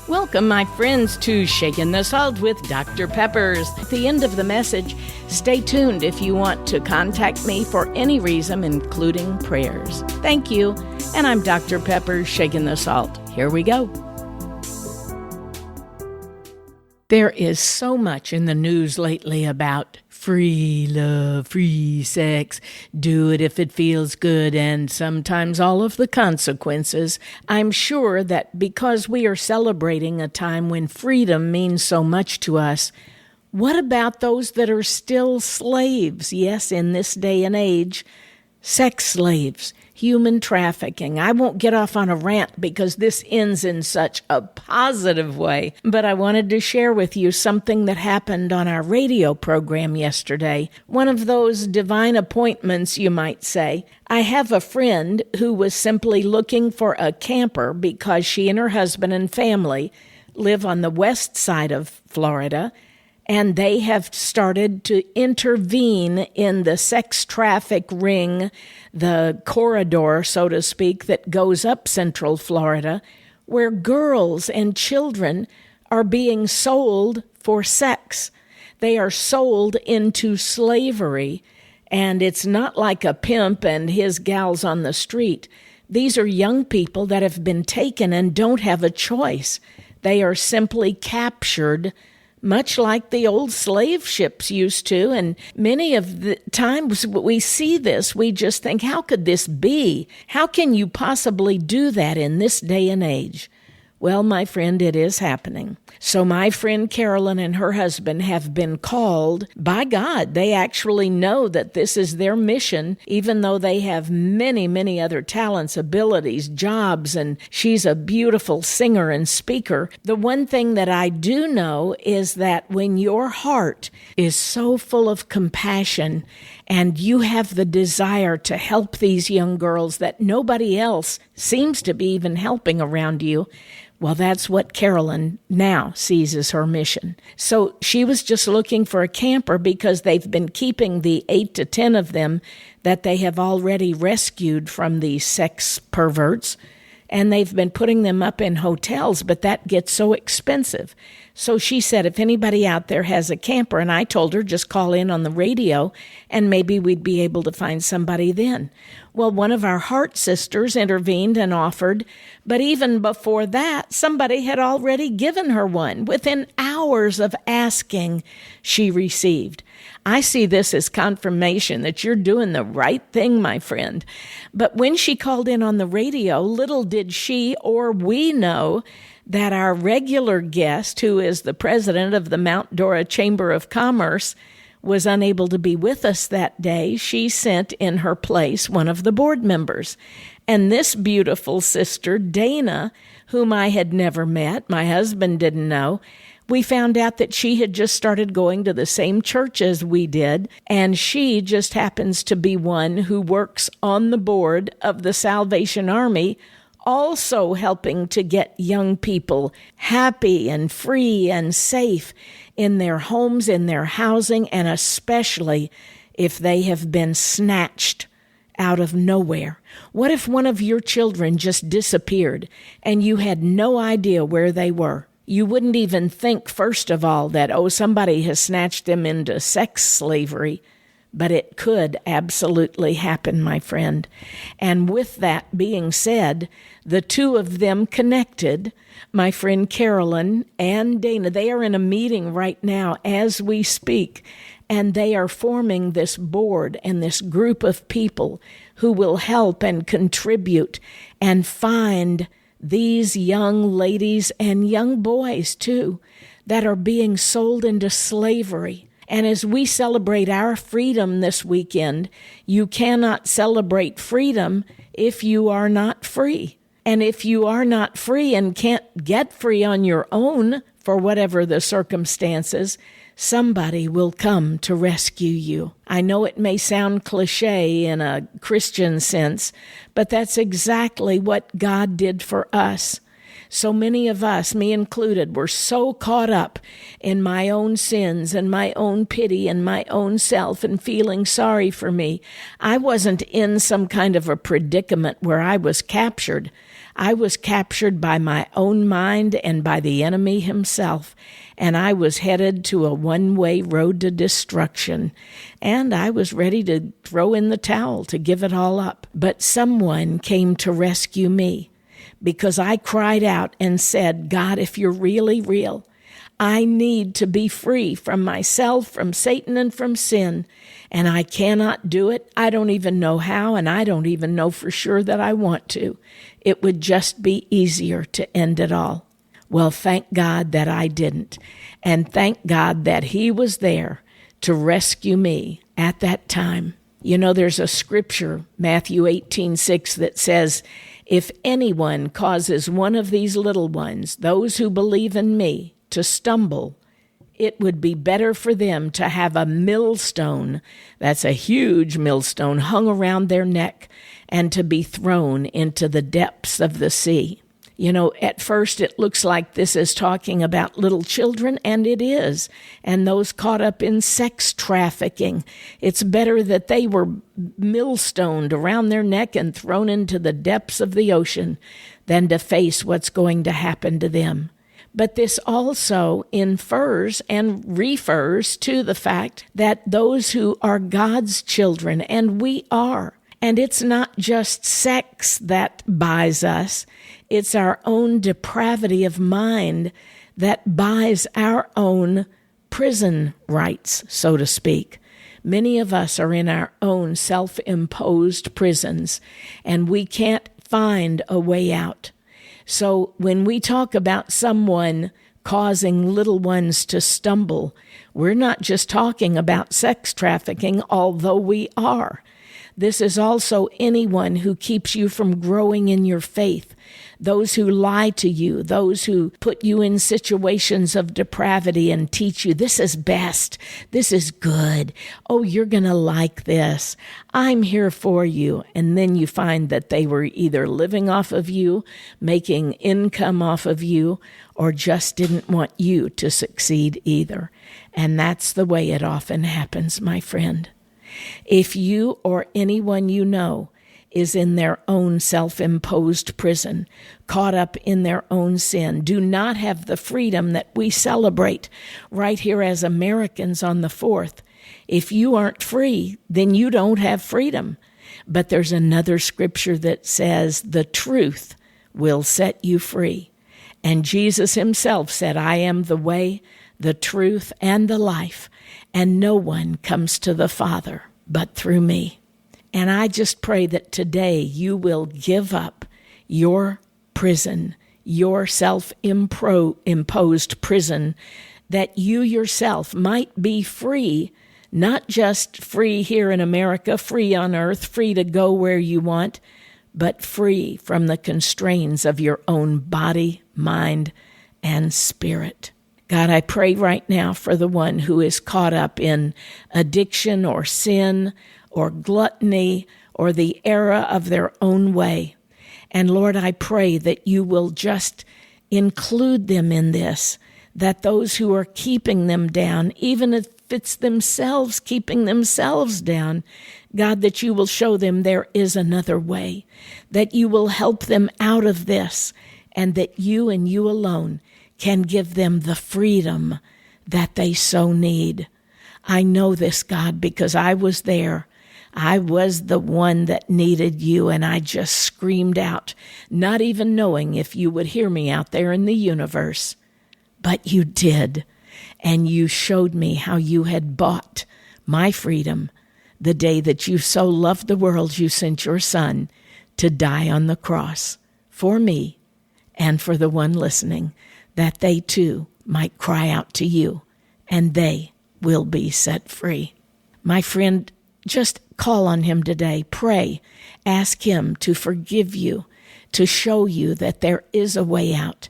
Welcome, my friends, to Shaking the Salt with Dr. Peppers. At the end of the message, stay tuned if you want to contact me for any reason, including prayers. Thank you. And I'm Dr. Peppers, Shaking the Salt. Here we go. There is so much in the news lately about free love, free sex, do it if it feels good, and sometimes all of the consequences. I'm sure that because we are celebrating a time when freedom means so much to us, what about those that are still slaves? Yes, in this day and age, sex slaves, human trafficking. I won't get off on a rant because this ends in such a positive way, but I wanted to share with you something that happened on our radio program yesterday. One of those divine appointments, you might say. I have a friend who was simply looking for a camper because she and her husband and family live on the west side of Florida, and they have started to intervene in the sex traffic ring, the corridor, so to speak, that goes up Central Florida, where girls and children are being sold for sex. They are sold into slavery, and it's not like a pimp and his gals on the street. These are young people that have been taken and don't have a choice. They are simply captured, much like the old slave ships used to. And many of the times we see this, we just think, how could this be? How can you possibly do that in this day and age? Well, my friend, it is happening. So my friend Carolyn and her husband have been called by God. They actually know that this is their mission, even though they have many, many other talents, abilities, jobs, and she's a beautiful singer and speaker. The one thing that I do know is that when your heart is so full of compassion and you have the desire to help these young girls that nobody else seems to be even helping around you, well, that's what Carolyn now sees as her mission. So she was just looking for a camper because they've been keeping the 8 to 10 of them that they have already rescued from these sex perverts, and they've been putting them up in hotels, but that gets so expensive. So she said, if anybody out there has a camper, and I told her just call in on the radio and maybe we'd be able to find somebody then. Well, one of our heart sisters intervened and offered, but even before that, somebody had already given her one. Within hours of asking, she received. I see this as confirmation that you're doing the right thing, my friend. But when she called in on the radio, little did she or we know that our regular guest, who is the president of the Mount Dora Chamber of Commerce, was unable to be with us that day. She sent in her place one of the board members. And this beautiful sister, Dana, whom I had never met, my husband didn't know, we found out that she had just started going to the same church as we did, and she just happens to be one who works on the board of the Salvation Army, also helping to get young people happy and free and safe in their homes, in their housing, and especially if they have been snatched out of nowhere. What if one of your children just disappeared and you had no idea where they were? You wouldn't even think, first of all, that, somebody has snatched them into sex slavery. But it could absolutely happen, my friend. And with that being said, the two of them connected, my friend Carolyn and Dana, they are in a meeting right now as we speak, and they are forming this board and this group of people who will help and contribute and find these young ladies and young boys, too, that are being sold into slavery. And as we celebrate our freedom this weekend, you cannot celebrate freedom if you are not free. And if you are not free and can't get free on your own, for whatever the circumstances, somebody will come to rescue you. I know it may sound cliche in a Christian sense, but that's exactly what God did for us. So many of us, me included, were so caught up in my own sins and my own pity and my own self and feeling sorry for me. I wasn't in some kind of a predicament where I was captured. I was captured by my own mind and by the enemy himself, and I was headed to a one-way road to destruction, and I was ready to throw in the towel, to give it all up. But someone came to rescue me, because I cried out and said, God, if you're really real, I need to be free from myself, from Satan, and from sin, and I cannot do it. I don't even know how, and I don't even know for sure that I want to. It would just be easier to end it all. Well, thank God that I didn't, and thank God that He was there to rescue me at that time. You know, there's a scripture, Matthew 18:6, that says, if anyone causes one of these little ones, those who believe in me, to stumble, it would be better for them to have a millstone, that's a huge millstone, hung around their neck and to be thrown into the depths of the sea. You know, at first it looks like this is talking about little children, and it is, and those caught up in sex trafficking. It's better that they were millstoned around their neck and thrown into the depths of the ocean than to face what's going to happen to them. But this also infers and refers to the fact that those who are God's children, and we are, and it's not just sex that buys us, it's our own depravity of mind that buys our own prison rights, so to speak. Many of us are in our own self-imposed prisons, and we can't find a way out. So when we talk about someone causing little ones to stumble, we're not just talking about sex trafficking, although we are. This is also anyone who keeps you from growing in your faith, those who lie to you, those who put you in situations of depravity and teach you, this is best, this is good, oh, you're going to like this, I'm here for you. And then you find that they were either living off of you, making income off of you, or just didn't want you to succeed either. And that's the way it often happens, my friend. If you or anyone you know is in their own self-imposed prison, caught up in their own sin, do not have the freedom that we celebrate right here as Americans on the 4th. If you aren't free, then you don't have freedom. But there's another scripture that says the truth will set you free. And Jesus himself said, I am the way, the truth, and the life, and no one comes to the Father but through me. And I just pray that today you will give up your prison, your self-imposed prison, that you yourself might be free, not just free here in America, free on earth, free to go where you want, but free from the constraints of your own body, mind, and spirit. God, I pray right now for the one who is caught up in addiction or sin or gluttony or the error of their own way. And Lord, I pray that you will just include them in this, that those who are keeping them down, even if it's themselves keeping themselves down, God, that you will show them there is another way, that you will help them out of this, and that you and you alone can give them the freedom that they so need. I know this, God, because I was there. I was the one that needed you, and I just screamed out, not even knowing if you would hear me out there in the universe. But you did, and you showed me how you had bought my freedom the day that you so loved the world you sent your Son to die on the cross for me and for the one listening, that they too might cry out to you, and they will be set free. My friend, just call on him today. Pray. Ask him to forgive you, to show you that there is a way out,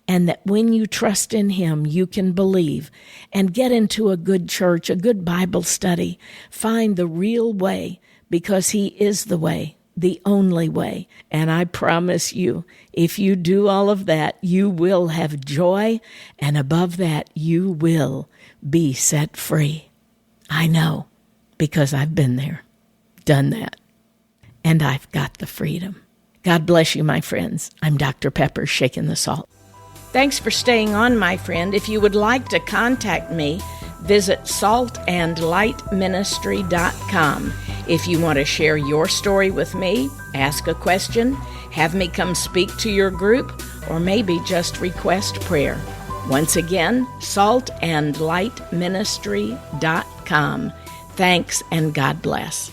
and that when you trust in him, you can believe and get into a good church, a good Bible study. Find the real way, because he is the way, the only way. And I promise you, if you do all of that, you will have joy, and above that, you will be set free. I know, because I've been there, done that, and I've got the freedom. God bless you, my friends. I'm Dr. Pepper, shaking the salt. Thanks for staying on, my friend. If you would like to contact me, visit saltandlightministry.com. If you want to share your story with me, ask a question, have me come speak to your group, or maybe just request prayer. Once again, saltandlightministry.com. Thanks, and God bless.